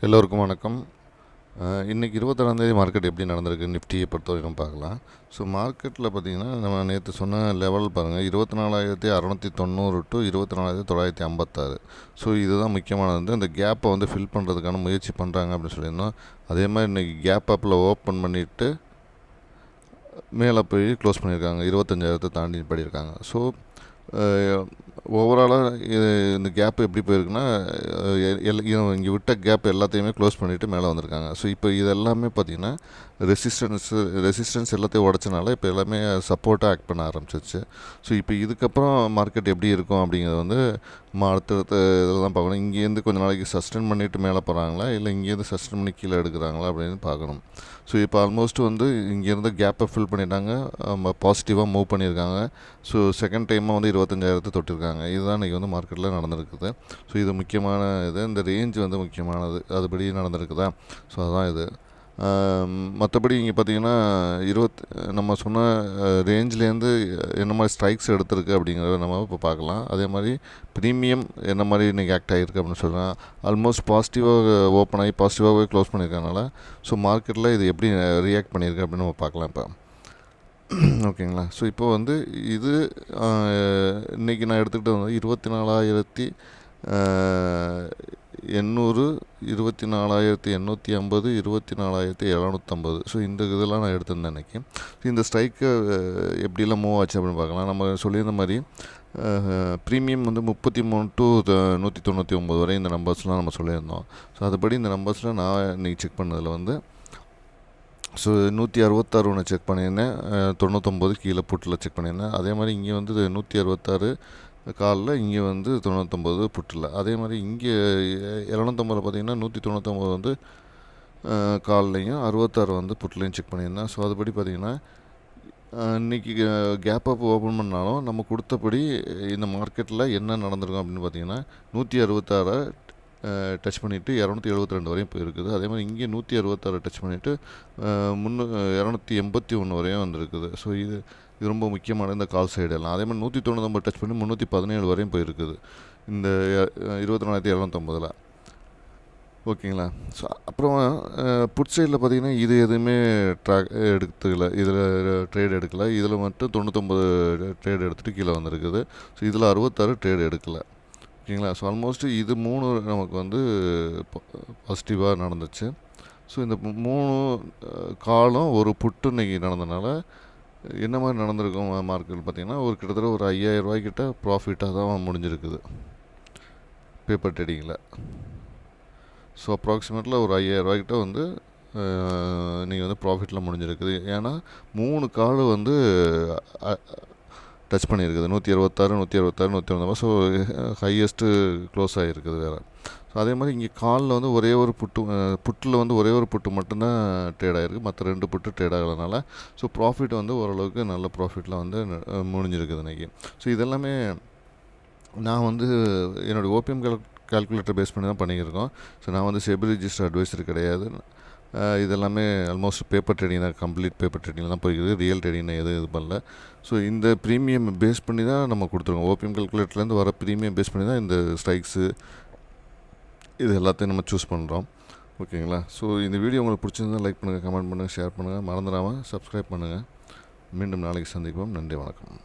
எல்லோருக்கும் வணக்கம். இன்றைக்கி 26 மார்க்கெட் எப்படி நடந்திருக்கு நிஃப்டியை பொறுத்தவரைக்கும் பார்க்கலாம். ஸோ மார்க்கெட்டில் பார்த்திங்கன்னா நம்ம நேற்று சொன்ன லெவல் பாருங்கள், 24,690 டு 24,956. ஸோ இதுதான் முக்கியமானது. அந்த கேப்பை ஃபில் பண்ணுறதுக்கான முயற்சி பண்ணுறாங்க அப்படின்னு சொல்லியிருந்தோம். அதே மாதிரி இன்றைக்கி கேப் அப்பில் ஓப்பன் பண்ணிவிட்டு மேலே போய் க்ளோஸ் பண்ணியிருக்காங்க, 25,000 தாண்டி பண்ணியிருக்காங்க. ஸோ ஓவராலாக இந்த கேப் எப்படி போயிருக்குன்னா, இங்கே விட்ட கேப் எல்லாத்தையுமே க்ளோஸ் பண்ணிவிட்டு மேலே வந்திருக்காங்க. ஸோ இப்போ இது எல்லாமே பார்த்திங்கன்னா ரெசிஸ்டன்ஸ் எல்லாத்தையும் உடச்சனால இப்போ எல்லாமே சப்போர்ட்டாக ஆக்ட் பண்ண ஆரம்பிச்சிருச்சு. ஸோ இப்போ இதுக்கப்புறம் மார்க்கெட் எப்படி இருக்கும் அப்படிங்கிறது அடுத்தடுத்த இதில் தான் பார்க்கணும். இங்கேருந்து கொஞ்சம் நாளைக்கு சஸ்டெயின் பண்ணிவிட்டு மேலே போகிறாங்களா, இல்லை இங்கேருந்து சஸ்டெயின் பண்ணி கீழே எடுக்கிறாங்களா அப்படின்னு பார்க்கணும். ஸோ இப்போ ஆல்மோஸ்ட் இங்கேருந்து கேப்பை ஃபில் பண்ணிட்டாங்க, பாசிட்டிவாக மூவ் பண்ணியிருக்காங்க. ஸோ செகண்ட் டைமாக 25,000 தொட்டிருக்காங்க. இதுதான் இன்றைக்கி மார்க்கெட்டில் நடந்திருக்குது. ஸோ இது முக்கியமான இந்த ரேஞ்ச் முக்கியமானது, அதுபடி நடந்திருக்குதா. ஸோ அதுதான் இது. மற்றபடி இங்கே பார்த்திங்கன்னா நம்ம சொன்ன ரேஞ்ச்லேருந்து என்ன மாதிரி ஸ்ட்ரைக்ஸ் எடுத்திருக்கு அப்படிங்கிறத நம்ம இப்போ பார்க்கலாம். அதே மாதிரி ப்ரீமியம் என்ன மாதிரி இன்றைக்கி ஆக்ட் ஆகிருக்கு அப்படின்னு சொல்கிறேன். ஆல்மோஸ்ட் பாசிட்டிவாக ஓப்பன் ஆகி பாசிட்டிவாகவே க்ளோஸ் பண்ணியிருக்கனால ஸோ மார்க்கெட்டில் இது எப்படி ரியாக்ட் பண்ணியிருக்கு அப்படின்னு நம்ம பார்க்கலாம் இப்போ. ஓகேங்களா. ஸோ இப்போ இது இன்றைக்கி நான் எடுத்துக்கிட்டது 24,800, 24,850, 24,750. ஸோ இந்த இதெல்லாம் நான் எடுத்திருந்தேன் இன்றைக்கி. இந்த ஸ்ட்ரைக்கு எப்படிலாம் மூவ் ஆச்சு அப்படின்னு பார்க்கலாம். நம்ம சொல்லியிருந்த மாதிரி ப்ரீமியம் 33 டு 199 வரை இந்த நம்பர்ஸ்லாம் நம்ம சொல்லியிருந்தோம். ஸோ அதுபடி இந்த நம்பர்ஸில் நான் இன்றைக்கி செக் பண்ணதில் ஸோ 166 ஒன்று செக் பண்ணியிருந்தேன், 99 கீழே புட்டில் செக் பண்ணியிருந்தேன். அதே மாதிரி இங்கே 166 காலில், இங்கே 99 புட்டில். அதே மாதிரி இங்கே 750 பார்த்திங்கன்னா 199 கால்லையும் 66 புட்லையும் செக் பண்ணியிருந்தேன். ஸோ அதுபடி பார்த்திங்கன்னா இன்றைக்கி கேப் அப் ஓப்பன் பண்ணாலும் நம்ம கொடுத்தபடி இந்த மார்க்கெட்டில் என்ன நடந்திருக்கும் அப்படின்னு பார்த்திங்கன்னா 166 டச் பண்ணிவிட்டு 272 வரையும் போயிருக்குது. அதே மாதிரி இங்கே 166 டச் பண்ணிவிட்டு 281 வரையும் வந்திருக்குது. ஸோ இது ரொம்ப முக்கியமான இந்த கால் சைடெல்லாம். அதே மாதிரி 199 டச் பண்ணி 317 வரையும் போயிருக்குது இந்த 24,750. ஓகேங்களா. ஸோ அப்புறம் புட் சைடில் பார்த்திங்கன்னா இது எதுவுமே எடுத்துக்கல, இதில் ட்ரேட் எடுக்கலை. இதில் மட்டும் 99 ட்ரேட் எடுத்துகிட்டு கீழே வந்திருக்குது. ஸோ இதில் 66 ட்ரேட் எடுக்கலை. ஓகேங்களா. ஸோ ஆல்மோஸ்ட் இது 3 நமக்கு பாசிட்டிவாக நடந்துச்சு. ஸோ இந்த 3 காலம் ஒரு புட்டு இன்றைக்கி நடந்தனால என்ன மாதிரி நடந்திருக்கும் மார்க்கெட் பார்த்திங்கன்னா கிட்டத்தட்ட ஒரு 5,000 ரூபாய்க்கிட்ட ப்ராஃபிட்டாக தான் முடிஞ்சிருக்குது பேப்பர் ட்ரேடிங்கில். ஸோ அப்ராக்சிமேட்டில் ஒரு 5,000 ரூபாய்க்கிட்ட நீங்கள் ப்ராஃபிட்டில் முடிஞ்சிருக்குது. ஏன்னா 3 கால் டச் பண்ணியிருக்குது, 166, 166, 199. ஸோ ஹையஸ்ட்டு க்ளோஸ் ஆகிருக்குது வேறு. ஸோ அதே மாதிரி இங்கே காலில் ஒரே ஒரு புட்டில் ஒரே ஒரு புட்டு மட்டும்தான் ட்ரேட் ஆகிருக்கு, மற்ற 2 புட்டு ட்ரேட் ஆகிறதுனால ஸோ ப்ராஃபிட் ஓரளவுக்கு நல்ல ப்ராஃபிட்டில் முடிஞ்சிருக்குது இன்றைக்கி. ஸோ இதெல்லாமே நான் என்னுடைய ஓபிஎம் கால்குலேட்டர் பேஸ் பண்ணி தான் பண்ணியிருக்கோம். ஸோ நான் செபி ரிஜிஸ்டர் அட்வைசர் கிடையாது. இதெல்லாமே ஆல்மோஸ்ட் பேப்பர் ட்ரேடிங் தான், கம்ப்ளீட் பேப்பர் ட்ரேடிங்கில் தான் போய்க்குது. ரியல் ட்ரேடிங் எதுவும் இது பண்ணல. ஸோ இந்த ப்ரீமியம் பேஸ் பண்ணி தான் நம்ம கொடுத்துருக்கோம். ஓபிஎம் கால்குலேட்டர்லேருந்து வர ப்ரீமியம் பேஸ் பண்ணி தான் இந்த ஸ்ட்ரைக்ஸு இது எல்லாத்தையும் நம்ம சூஸ் பண்ணுறோம். ஓகேங்களா. ஸோ இந்த வீடியோ உங்களுக்கு பிடிச்சிருந்தா லைக் பண்ணுங்கள், கமெண்ட் பண்ணுங்கள், ஷேர் பண்ணுங்கள், மறந்துடாமல் சப்ஸ்கிரைப் பண்ணுங்கள். மீண்டும் நாளைக்கு சந்திப்போம். நன்றி, வணக்கம்.